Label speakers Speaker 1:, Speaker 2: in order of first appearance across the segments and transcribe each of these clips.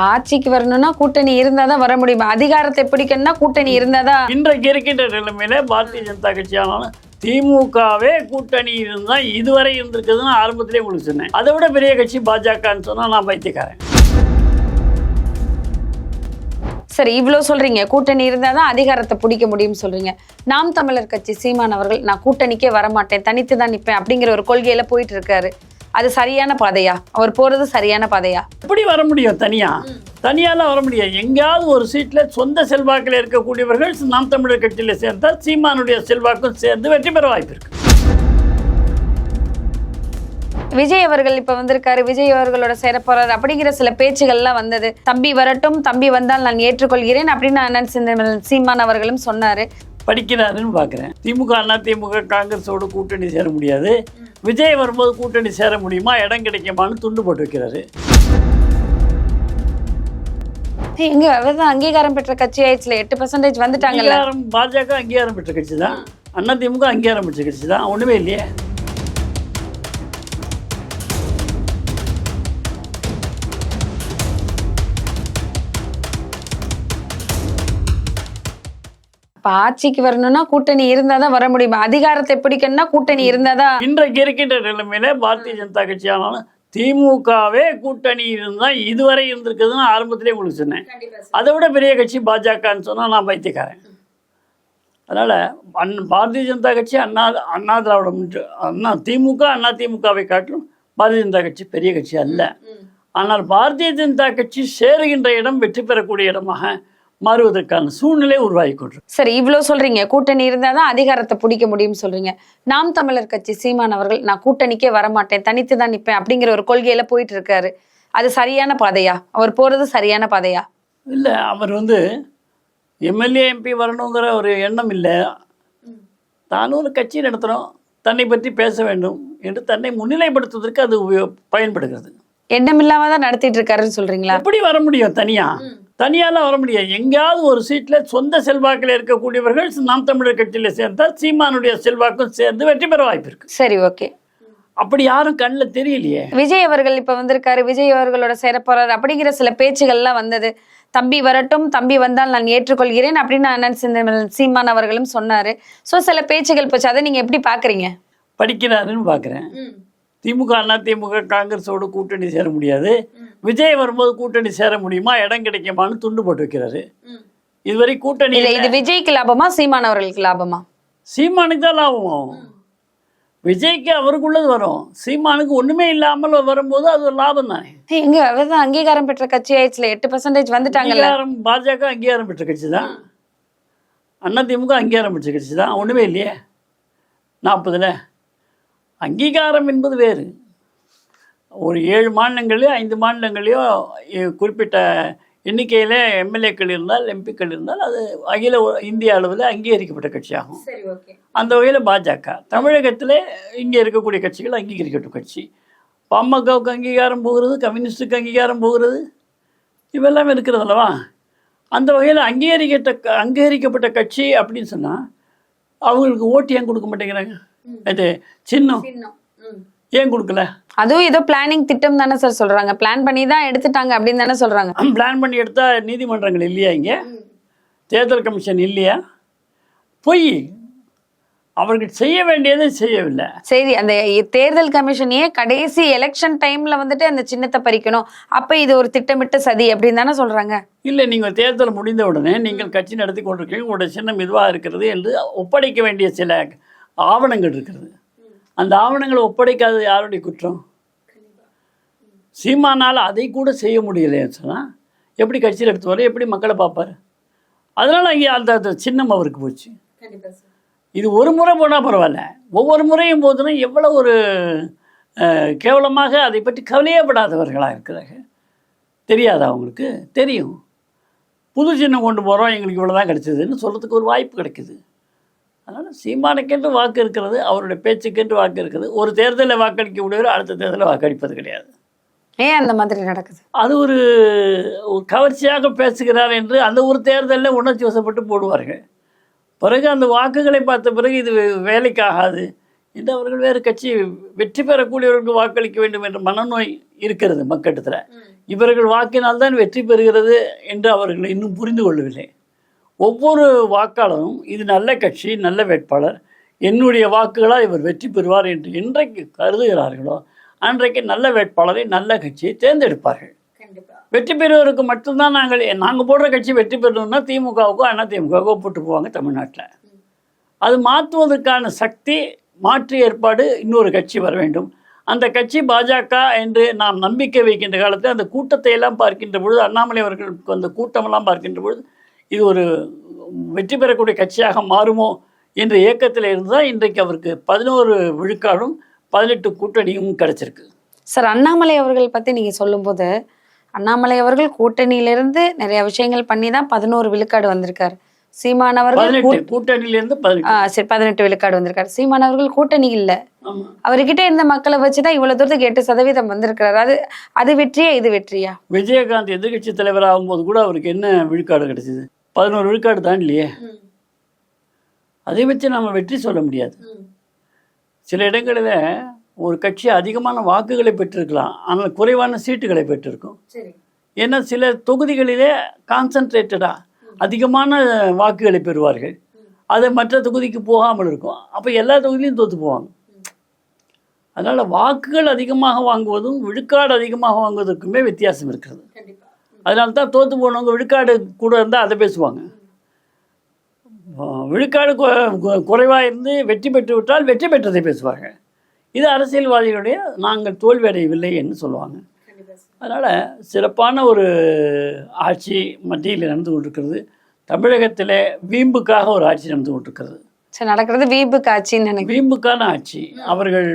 Speaker 1: ஆட்சிக்கு வரணும்னா கூட்டணி இருந்தாதான் வர முடியும். அதிகாரத்தை பிடிக்கணும்னா கூட்டணி இருந்தாதான்.
Speaker 2: இன்றைக்கு இருக்கின்ற நிலைமையில பாரதிய ஜனதா கட்சியானாலும் திமுகவே கூட்டணி இருந்தா இதுவரை இருந்திருக்குதுன்னு ஆரம்பத்திலே உங்களுக்கு சொன்னேன். அதை விட பெரிய கட்சி பாஜகன்னு சொன்னா நான் பைத்தியக்காரன்.
Speaker 1: சரி, இவ்வளோ சொல்றீங்க, கூட்டணி இருந்தாதான் அதிகாரத்தை பிடிக்க முடியும்னு சொல்றீங்க. நாம் தமிழர் கட்சி சீமான் அவர்கள் நான் கூட்டணிக்கே வரமாட்டேன், தனித்து தான் நிற்பேன் அப்படிங்கிற ஒரு கொள்கையில போயிட்டு இருக்காரு. அது சரியான பாதையா? அவர் போறது சரியான பாதையா?
Speaker 2: எப்படி வர முடியும்? தனியாலாம் வர முடியாது. எங்கேயாவது ஒரு சீட்ல சொந்த செல்வாக்கில் இருக்கக்கூடியவர்கள் நாம் தமிழர் கட்சியில சேர்ந்தால் சீமானுடைய செல்வாக்கும் சேர்ந்து வெற்றி பெற வாய்ப்பு இருக்கு.
Speaker 1: விஜய் அவர்கள் இப்ப வந்திருக்காரு, விஜய் அவர்களோட சேர போறாரு அப்படிங்கிற சில பேச்சுகள்லாம் வந்தது. தம்பி வரட்டும், தம்பி வந்தால் நான் ஏற்றுக்கொள்கிறேன் அப்படின்னு அண்ணன் சீமான் அவர்களும் சொன்னாரு.
Speaker 2: படிக்கிறாருன்னு பாக்குறேன். திமுக அண்ணா திமுக காங்கிரஸோட கூட்டணி சேர முடியாது, விஜய் வரும்போது கூட்டணி சேர முடியுமா, இடம் கிடைக்குமான்னு துண்டு போட்டு வைக்கிறாரு.
Speaker 1: எங்க அவர்தான் அங்கீகாரம் பெற்ற கட்சி ஆயிடுச்சுல, 8% வந்துட்டாங்கல்ல.
Speaker 2: பாஜக அங்கீகாரம் பெற்ற கட்சி தான், அண்ணா திமுக அங்கீகாரம் பெற்ற கட்சி தான், ஒண்ணுமே இல்லையே.
Speaker 1: ஆட்சிக்கு வரணும்னா கூட்டணி இருந்தாதான் வர முடியும். அதிகாரத்தை பிடிக்கணும்னா கூட்டணி இருந்தாதான்.
Speaker 2: இன்றைக்கு இருக்கின்ற நிலைமையில பாரதிய ஜனதா கட்சியானாலும் திமுகவே கூட்டணி இருந்தா இதுவரை இருந்திருக்குதுன்னு ஆரம்பத்திலே உங்களுக்கு சொன்னேன். அதை விட பெரிய கட்சி பாஜகன்னு சொன்னா நான் பைத்தியக்காரன். அதனால பாரதிய ஜனதா கட்சி அண்ணா திராவிட திமுக அண்ணா திமுகவை காட்டிலும் பாரதிய ஜனதா கட்சி பெரிய கட்சி அல்ல. ஆனால் பாரதிய ஜனதா கட்சி சேருகின்ற இடம் வெற்றி பெறக்கூடிய இடமாக மாறுவதற்கான சூழ்நிலை உருவாகி கொண்டிருக்கு.
Speaker 1: சரி, இவ்வளவு சொல்றீங்க, கூட்டணி இருந்தாதான் அதிகாரத்தை பிடிக்க முடியும்னு சொல்றீங்க. நாம் தமிழர் கட்சி சீமான் அவர்கள் நான் கூட்டணிக்கே வரமாட்டேன், தனித்து தான் நிற்பேன் அப்படிங்கிற ஒரு கொள்கையில போயிட்டு இருக்காரு. அது சரியான பாதையா? அவர் போறது சரியான பாதையா?
Speaker 2: இல்ல, அவர் எம்எல்ஏ எம்பி வரணுங்கிற ஒரு எண்ணம் இல்லை. தானும் ஒரு கட்சி நடத்துகிறோம், தன்னை பற்றி பேச வேண்டும் என்று தன்னை முன்னிலைப்படுத்துவதற்கு அது பயன்படுகிறது.
Speaker 1: எண்ணம் இல்லாம தான் நடத்திட்டு இருக்காருன்னு சொல்றீங்களா?
Speaker 2: எப்படி வர முடியும்? தனியாலாம் வர முடியாது. எங்கேயாவது ஒரு சீட்ல சொந்த செல்வாக்கில் இருக்கக்கூடியவர்கள் நாம் தமிழர் கட்சியில சேர்ந்தால் சீமானுடைய செல்வாக்கும் சேர்ந்து வெற்றி பெற வாய்ப்பு இருக்கு.
Speaker 1: சரி, ஓகே.
Speaker 2: அப்படி யாரும் கண்ணில் தெரியலையே.
Speaker 1: விஜய் அவர்கள் இப்ப வந்திருக்காரு, விஜய் அவர்களோட சேர போறாரு அப்படிங்கிற சில பேச்சுகள்லாம் வந்தது. தம்பி வரட்டும், தம்பி வந்தால் நான் ஏற்றுக்கொள்கிறேன் அப்படின்னு அண்ணன் சீமான் அவர்களும் சொன்னாரு. சோ சில பேச்சுகள் போச்சு, அதை நீங்க எப்படி பாக்குறீங்க? படிக்கிறாருன்னு
Speaker 2: பாக்குறேன். திமுக அண்ணா திமுக காங்கிரஸோட கூட்டணி சேர முடியாது, விஜய் வரும்போது கூட்டணி சேர முடியுமா, இடம் கிடைக்குமான்னு துண்டு போட்டு வைக்கிறாரு. இதுவரை கூட்டணி
Speaker 1: இது விஜய்க்கு லாபமா சீமான் அவர்களுக்கு லாபமா?
Speaker 2: சீமானுக்கு தான் லாபம். விஜய்க்கு அவருக்குள்ளது வரும், சீமானுக்கு ஒண்ணுமே இல்லாமல் வரும்போது அது ஒரு லாபம் தானே.
Speaker 1: எங்க அவர்தான் அங்கீகாரம் பெற்ற கட்சி ஆயிடுச்சுல, 8% வந்துட்டாங்கல்ல.
Speaker 2: பாஜக அங்கீகாரம் பெற்ற கட்சி தான், அண்ணா திமுக அங்கீகாரம் பெற்ற கட்சி தான், ஒண்ணுமே இல்லையே. 40ல் அங்கீகாரம் என்பது வேறு. ஒரு 7 மாநிலங்களையோ 5 மாநிலங்களையோ குறிப்பிட்ட எண்ணிக்கையில் எம்எல்ஏக்கள் இருந்தால் எம்பிக்கள் இருந்தால் அது அகில இந்திய அளவில் அங்கீகரிக்கப்பட்ட கட்சியாகும். அந்த வகையில் பாஜக தமிழகத்தில் இங்கே இருக்கக்கூடிய கட்சிகள் அங்கீகரிக்கப்பட்ட கட்சி. பாமகவுக்கு அங்கீகாரம் போகிறது, கம்யூனிஸ்டுக்கு அங்கீகாரம் போகிறது, இவெல்லாம் இருக்கிறது அல்லவா. அந்த வகையில் அங்கீகரிக்கப்பட்ட கட்சி அப்படின்னு சொன்னால் அவங்களுக்கு ஓட்டு ஏன் கொடுக்க மாட்டேங்கிறாங்க? அது சின்னம் ஏன் கொடுக்கல?
Speaker 1: அதுவும் ஏதோ பிளானிங் திட்டம் தானே சார் சொல்றாங்க. பிளான் பண்ணி தான் எடுத்துட்டாங்க அப்படின்னு தானே சொல்றாங்க.
Speaker 2: பிளான் பண்ணி எடுத்தா நீதிமன்றங்கள் இல்லையா, இங்கே தேர்தல் கமிஷன் இல்லையா? பொய். அவர்கள் செய்ய வேண்டியதை செய்யவில்லை. சரி,
Speaker 1: அந்த தேர்தல் கமிஷனையே கடைசி எலெக்ஷன் டைம்ல அந்த சின்னத்தை பறிக்கணும், அப்ப இது ஒரு திட்டமிட்ட சதி அப்படின்னு தானே சொல்றாங்க.
Speaker 2: இல்லை, நீங்கள் தேர்தல் முடிந்த உடனே நீங்கள் கட்சி நடத்தி கொண்டிருக்கீங்க, உங்களுடைய சின்னம் இதுவாக இருக்கிறது என்று ஒப்படைக்க வேண்டிய சில ஆவணங்கள் இருக்கிறது. அந்த ஆவணங்களை ஒப்படைக்காத யாருடைய குற்றம்? சீமானால் அதை கூட செய்ய முடியலைன்னு சொன்னால் எப்படி கட்சியில் எடுத்து வர, எப்படி மக்களை பார்ப்பார்? அதனால் அங்கே அந்த சின்னம் அவருக்கு போச்சு. இது ஒரு முறை போனால் பரவாயில்ல, ஒவ்வொரு முறையும் போதுன்னா எவ்வளோ ஒரு கேவலமாக அதை பற்றி கவலையப்படாதவர்களாக இருக்கிறாங்க. தெரியாதா அவங்களுக்கு? தெரியும். புது சின்னம் கொண்டு போகிறோம், எங்களுக்கு இவ்வளோ தான் கிடைச்சதுன்னு சொல்கிறதுக்கு ஒரு வாய்ப்பு கிடைக்குது. அதனால் சீமானுக்கென்று வாக்கு இருக்கிறது, அவருடைய பேச்சுக்கென்று வாக்கு இருக்கிறது. ஒரு தேர்தலில் வாக்களிக்க முடியாது, அடுத்த தேர்தலில் வாக்களிப்பது கிடையாது.
Speaker 1: ஏன் அந்த மாதிரி நடக்குது?
Speaker 2: அது ஒரு கவர்ச்சியாக பேசுகிறார் என்று அந்த ஒரு தேர்தலில் உணர்ச்சி வசப்பட்டு போடுவார்கள். பிறகு அந்த வாக்குகளை பார்த்த பிறகு இது வேலைக்காகாது என்று அவர்கள் வேறு கட்சி வெற்றி பெறக்கூடியவர்களுக்கு வாக்களிக்க வேண்டும் என்ற மனநோய் இருக்கிறது மக்களிடத்தில். இவர்கள் வாக்கினால்தான் வெற்றி பெறுகிறது என்று அவர்கள் இன்னும் புரிந்து கொள்ளவில்லை. ஒவ்வொரு வாக்காளரும் இது நல்ல கட்சி, நல்ல வேட்பாளர், என்னுடைய வாக்குகளால் இவர் வெற்றி பெறுவார் என்று என்றைக்கு கருதுகிறார்களோ அன்றைக்கு நல்ல வேட்பாளரை, நல்ல கட்சியை தேர்ந்தெடுப்பார்கள். வெற்றி பெறுவதற்கு மட்டும்தான் நாங்கள் போடுற கட்சி வெற்றி பெறணும்னா திமுகவுக்கோ அதிமுகவுக்கோ போட்டு போவாங்க தமிழ்நாட்டில். அது மாற்றுவதற்கான சக்தி, மாற்று ஏற்பாடு இன்னொரு கட்சி வர வேண்டும். அந்த கட்சி பாஜக என்று நாம் நம்பிக்கை வைக்கின்ற காலத்தில் அந்த கூட்டத்தை எல்லாம் பார்க்கின்ற பொழுது, அண்ணாமலை அவர்களுக்கு அந்த கூட்டமெல்லாம் பார்க்கின்ற பொழுது இது ஒரு வெற்றி பெறக்கூடிய கட்சியாக மாறுமோ என்ற இயக்கத்தில் இருந்தால் இன்றைக்கு அவருக்கு 11 விழுக்காடும் 18 கூட்டணியும் கிடைச்சிருக்கு.
Speaker 1: சார், அண்ணாமலை அவர்கள் பற்றி நீங்கள் சொல்லும்போது, அண்ணாமலை அவர்கள் கூட்டணியிலிருந்து நிறைய விஷயங்கள் பண்ணி தான் 11 விழுக்காடு வந்திருக்காரு. சீமான் அவர்கள்
Speaker 2: கூட்டணியிலிருந்து
Speaker 1: 18 விழுக்காடு வந்திருக்காரு. சீமான் அவர்கள் கூட்டணி இல்லை, அவர்கிட்ட இருந்த மக்களை வச்சுதான் இவ்வளவு தூரத்துக்கு 8% வந்திருக்கிறாரு. அது வெற்றியா, இது வெற்றியா?
Speaker 2: விஜயகாந்த் எதிர்கட்சி தலைவர் ஆகும்போது கூட அவருக்கு என்ன விழுக்காடு கிடைச்சது? 11 விழுக்காடு தான் இல்லையே. அதை வச்சு நம்ம வெற்றி சொல்ல முடியாது. சில இடங்களில் ஒரு கட்சி அதிகமான வாக்குகளை பெற்றிருக்கலாம், ஆனால் குறைவான சீட்டுகளை பெற்றிருக்கும். ஏன்னா சில தொகுதிகளிலே கான்சன்ட்ரேட்டடாக அதிகமான வாக்குகளை பெறுவார்கள், அதை மற்ற தொகுதிக்கு போகாமல் இருக்கும். அப்போ எல்லா தொகுதியிலையும் தோற்று போவாங்க. அதனால் வாக்குகள் அதிகமாக வாங்குவதும் விழுக்காடு அதிகமாக வாங்குவதற்குமே வித்தியாசம் இருக்கிறது. அதனால தான் தோற்று போனவங்க விழுக்காடு கூட இருந்தால் அதை பேசுவாங்க. விழுக்காடு குறைவாக இருந்து வெற்றி பெற்று விட்டால் வெற்றி பெற்றதை பேசுவாங்க. இது அரசியல்வாதிகளுடைய நாங்கள் தோல்வி அடையவில்லை என்று சொல்லுவாங்க. அதனால் சிறப்பான ஒரு ஆட்சி மத்தியில் நடந்து கொண்டிருக்கிறது. தமிழகத்தில் வீம்புக்காக ஒரு ஆட்சி நடந்து கொண்டிருக்கிறது.
Speaker 1: சரி, நடக்கிறது வீம்புக்கு ஆட்சின்னு நினைக்கிறேன்.
Speaker 2: வீம்புக்கான ஆட்சி. அவர்கள்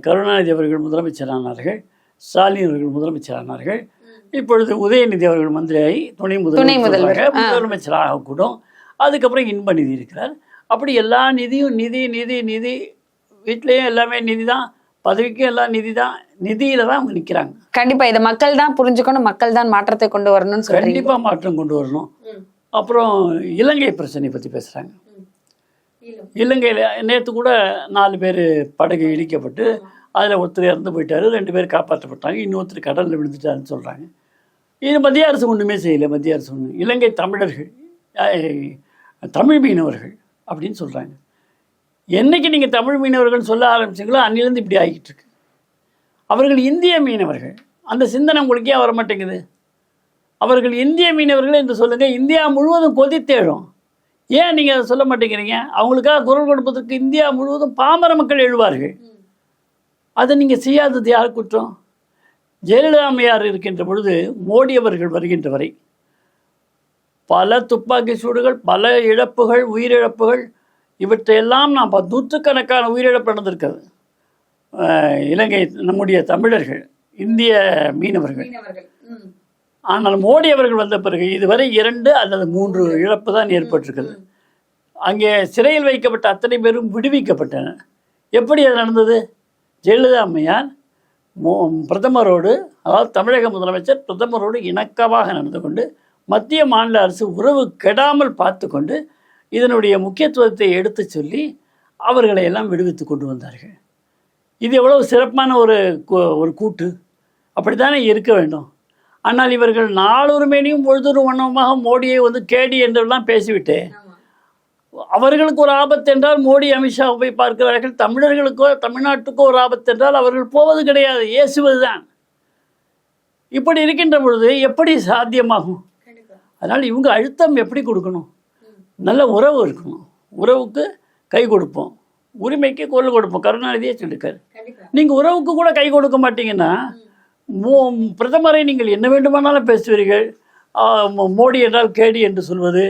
Speaker 2: கருணாநிதி அவர்கள் முதலமைச்சரானார்கள், ஸ்டாலின் அவர்கள் முதலமைச்சரானார்கள், இப்பொழுது உதயநிதி அவர்கள் மந்திரியாகி துணை முதலமைச்சராக கூடும். அதுக்கப்புறம் இன்ப நிதி இருக்கிறார். அப்படி எல்லா நிதியும் நிதி நிதி நிதி வீட்லேயும் எல்லாமே நிதி தான், பதவிக்கும் எல்லாம் நிதி தான், நிதியில தான் அவங்க நிற்கிறாங்க.
Speaker 1: கண்டிப்பாக இதை மக்கள் தான் புரிஞ்சுக்கணும், மக்கள் தான் மாற்றத்தை கொண்டு வரணும்னு சொல்லி
Speaker 2: கண்டிப்பாக மாற்றம் கொண்டு வரணும். அப்புறம் இலங்கை பிரச்சனை பற்றி பேசுகிறாங்க. இலங்கையில் நேற்று கூட 4 பேர் படகு இடிக்கப்பட்டு அதில் ஒருத்தர் இறந்து போயிட்டார், 2 பேர் காப்பாற்றப்பட்டாங்க, இன்னொருத்தர் கடலில் விழுந்துட்டாருன்னு சொல்கிறாங்க. இது மத்திய அரசு ஒன்றுமே செய்யலை. மத்திய அரசு ஒன்று இலங்கை தமிழர்கள், தமிழ் மீனவர்கள் அப்படின்னு சொல்கிறாங்க. என்னைக்கு நீங்கள் தமிழ் மீனவர்கள் சொல்ல ஆரம்பிச்சிங்களோ அன்னிலேருந்து இப்படி ஆகிட்டு இருக்கு. அவர்கள் இந்திய மீனவர்கள். அந்த சிந்தனை உங்களுக்கே வர மாட்டேங்குது. அவர்கள் இந்திய மீனவர்கள் என்று சொல்லுங்கள். இந்தியா முழுவதும் கொதித்தேழும். ஏன் நீங்கள் அதை சொல்ல மாட்டேங்கிறீங்க? அவங்களுக்காக குரல் கொடுப்பதற்கு இந்தியா முழுவதும் பாமர மக்கள் எழுவார்கள். அதை நீங்கள் செய்யாதது யார் குற்றம்? ஜெயலலிதா அம்மையார் இருக்கின்ற பொழுது மோடி அவர்கள் வருகின்ற வரை பல துப்பாக்கி சூடுகள், பல இழப்புகள், உயிரிழப்புகள், இவற்றையெல்லாம் நாம் நூற்றுக்கணக்கான உயிரிழப்பு நடந்திருக்கிறது. இலங்கை நம்முடைய தமிழர்கள், இந்திய மீனவர்கள். ஆனால் மோடி அவர்கள் வந்த பிறகு இதுவரை 2 அல்லது 3 இழப்பு தான் ஏற்பட்டிருக்கிறது. அங்கே சிறையில் வைக்கப்பட்ட அத்தனை பேரும் விடுவிக்கப்பட்டனர். எப்படி அது நடந்தது? ஜெயலலிதா அம்மையார் பிரதமரோடு, அதாவது தமிழக முதலமைச்சர் பிரதமரோடு இணக்கமாக நடந்து கொண்டு மத்திய மாநில அரசு உறவு கெடாமல் பார்த்து கொண்டு இதனுடைய முக்கியத்துவத்தை எடுத்து சொல்லி அவர்களை எல்லாம் விடுவித்து கொண்டு வந்தார்கள். இது எவ்வளவு சிறப்பான ஒரு கூட்டு. அப்படித்தானே இருக்க வேண்டும். ஆனால் இவர்கள் நாளொரு மேனியும் பொழுதொரு வண்ணமாக மோடியை கேடி என்றெல்லாம் பேசிவிட்டு, அவர்களுக்கு ஒரு ஆபத்து என்றால் மோடி அமித்ஷாவை போய் பார்க்கிறார்கள். தமிழர்களுக்கோ தமிழ்நாட்டுக்கோ ஒரு ஆபத்து என்றால் அவர்கள் போவது கிடையாது, ஏசுவது தான். இப்படி இருக்கின்ற பொழுது எப்படி சாத்தியமாகும்? அதனால் இவங்க அழுத்தம் எப்படி கொடுக்கணும்? நல்ல உறவு இருக்கணும். உறவுக்கு கை கொடுப்போம், உரிமைக்கு குரல் கொடுப்போம். கருணாநிதியே சொல்லியிருக்காரு. நீங்கள் உறவுக்கு கூட கை கொடுக்க மாட்டீங்கன்னா பிரதமரை நீங்கள் என்ன வேண்டுமானாலும் பேசுவீர்கள். மோடி என்றால் கேடி என்று சொல்வது,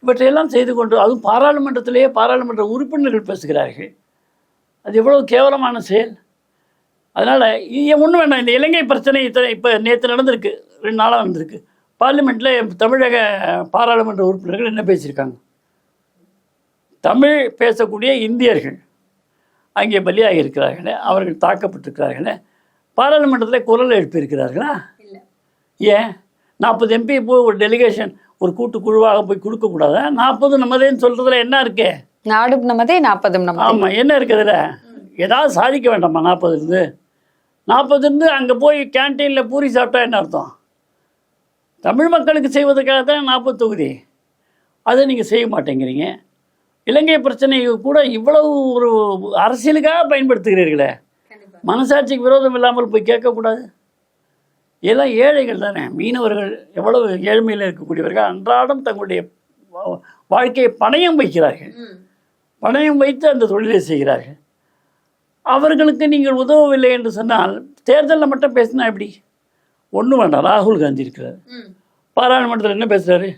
Speaker 2: இவற்றையெல்லாம் செய்து கொண்டு, அதுவும் பாராளுமன்றத்திலேயே பாராளுமன்ற உறுப்பினர்கள் பேசுகிறார்கள். அது எவ்வளவு கேவலமான செயல். அதனால் ஒன்றும் வேண்டாம். இந்த இலங்கை பிரச்சனை இப்போ நேற்று நடந்திருக்கு, 2 நாளாக நடந்திருக்கு. பார்லிமெண்ட்டில் தமிழக பாராளுமன்ற உறுப்பினர்கள் என்ன பேசியிருக்காங்க? தமிழ் பேசக்கூடிய இந்தியர்கள் அங்கே பலியாகி இருக்கிறார்களே, அவர்கள் தாக்கப்பட்டிருக்கிறார்களே, பாராளுமன்றத்தில் குரல் எழுப்பியிருக்கிறார்களா? ஏன் 40 எம்பி போய் ஒரு டெலிகேஷன், ஒரு கூட்டுக்குழுவாக போய் கொடுக்கக்கூடாதா? 40 நம்மதேன்னு சொல்கிறதுல என்ன இருக்கே?
Speaker 1: நாடு நம்மதே 40 நம்ம.
Speaker 2: ஆமாம், என்ன இருக்குதுல? ஏதாவது சாதிக்க வேண்டாமா? 40 இருந்து 40 இருந்து அங்கே போய் கேன்டீனில் பூரி சாப்பிட்டா என்ன அர்த்தம்? தமிழ் மக்களுக்கு செய்வதற்காக தான் 40 தொகுதி. அதை நீங்கள் செய்ய மாட்டேங்கிறீங்க. இலங்கை பிரச்சனையை கூட இவ்வளவு ஒரு அரசியலுக்காக பயன்படுத்துகிறீர்களே, மனசாட்சிக்கு விரோதம் இல்லாமல் போய் கேட்கக்கூடாது. எல்லாம் ஏழைகள் தானே. மீனவர்கள் எவ்வளவு ஏழ்மையில் இருக்கக்கூடியவர்கள் அன்றாடம் தங்களுடைய வாழ்க்கையை பணயம் வைக்கிறார்கள். பணயம் வைத்து அந்த தொழிலை செய்கிறார்கள். அவர்களுக்கு நீங்கள் உதவவில்லை என்று சொன்னால் தேர்தலில் மட்டும் பேசினா எப்படி? ஒன்றும் வேண்டாம். ராகுல் காந்தி இருக்கிறார், பாராளுமன்றத்தில் என்ன பேசுகிறாரு?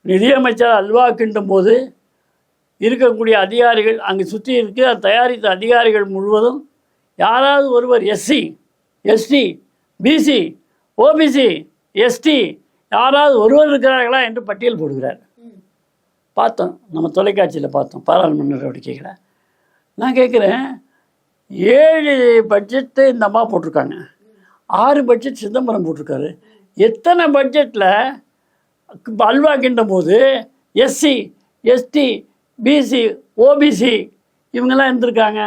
Speaker 2: நிதியமைச்சர் அல்வா கிண்டும் போது இருக்கக்கூடிய அதிகாரிகள் அங்கே சுற்றி இருக்கு அது தயாரித்த அதிகாரிகள் முழுவதும் யாராவது ஒருவர் SC, ST, BC, OBC, ST யாராவது ஒருவர் இருக்கிறார்களா என்று பட்டியல் போடுகிறார். பார்த்தோம், நம்ம தொலைக்காட்சியில் பார்த்தோம் பாராளுமன்ற நடவடிக்கைகளை. நான் கேட்குறேன், 7 பட்ஜெட்டு இந்த அம்மா போட்டிருக்காங்க, 6 பட்ஜெட் சிதம்பரம் போட்டிருக்காரு. எத்தனை பட்ஜெட்டில் அல்வா கிண்டும் போது எஸ்சி, எஸ்டி, பிசி, ஓபிசி இவங்கெல்லாம் இருந்திருக்காங்க?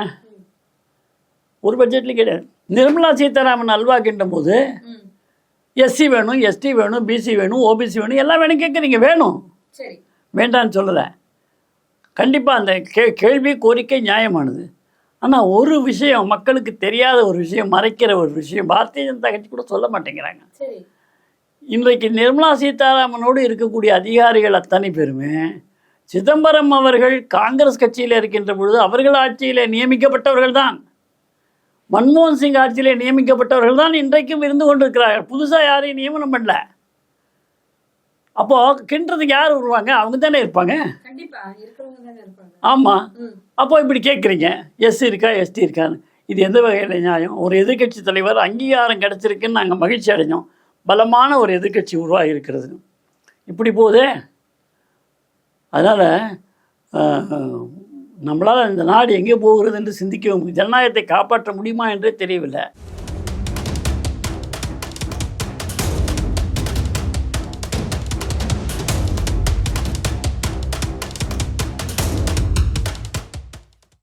Speaker 2: ஒரு பட்ஜெட்லேயும் கிடையாது. நிர்மலா சீதாராமன் அல்வா கிண்டும் போது எஸ்சி வேணும், எஸ்டி வேணும், பிசி வேணும், ஓபிசி வேணும், எல்லாம் வேணும் கேட்குறீங்க. வேணும், வேண்டான்னு சொல்லலை. கண்டிப்பாக அந்த கேள்வி கோரிக்கை நியாயமானது. ஆனால் ஒரு விஷயம், மக்களுக்கு தெரியாத ஒரு விஷயம், மறைக்கிற ஒரு விஷயம் பாரதிய ஜனதா கட்சி கூட சொல்ல மாட்டேங்கிறாங்க. இன்றைக்கு நிர்மலா சீதாராமனோடு இருக்கக்கூடிய அதிகாரிகள் அத்தனை பேருமே சிதம்பரம் அவர்கள் காங்கிரஸ் கட்சியில் இருக்கின்ற பொழுது அவர்கள் ஆட்சியில் நியமிக்கப்பட்டவர்கள் தான். மன்மோகன் சிங் ஆட்சியில் நியமிக்கப்பட்டவர்கள் தான் இன்றைக்கும் இருந்து கொண்டிருக்கிறார்கள். புதுசாக யாரையும் நியமனம் பண்ணல. அப்போ கிண்டுறதுக்கு யார் வருவாங்க? அவங்க தானே இருப்பாங்க. ஆமாம். அப்போ இப்படி கேட்குறீங்க, எஸ்சி இருக்கா, எஸ்டி இருக்கான்னு. இது எந்த வகையில் நியாயம்? ஒரு எதிர்கட்சி தலைவர் அங்கீகாரம் கிடச்சிருக்குன்னு நாங்கள் மகிழ்ச்சி அடைஞ்சோம். பலமான ஒரு எதிர்கட்சி உருவாகி இருக்கிறது. இப்படி போதே. அதனால் நம்மளால் இந்த நாடு எங்கே போகிறது என்று சிந்திக்கவும், ஜனநாயகத்தை காப்பாற்ற முடியுமா என்றே தெரியவில்லை.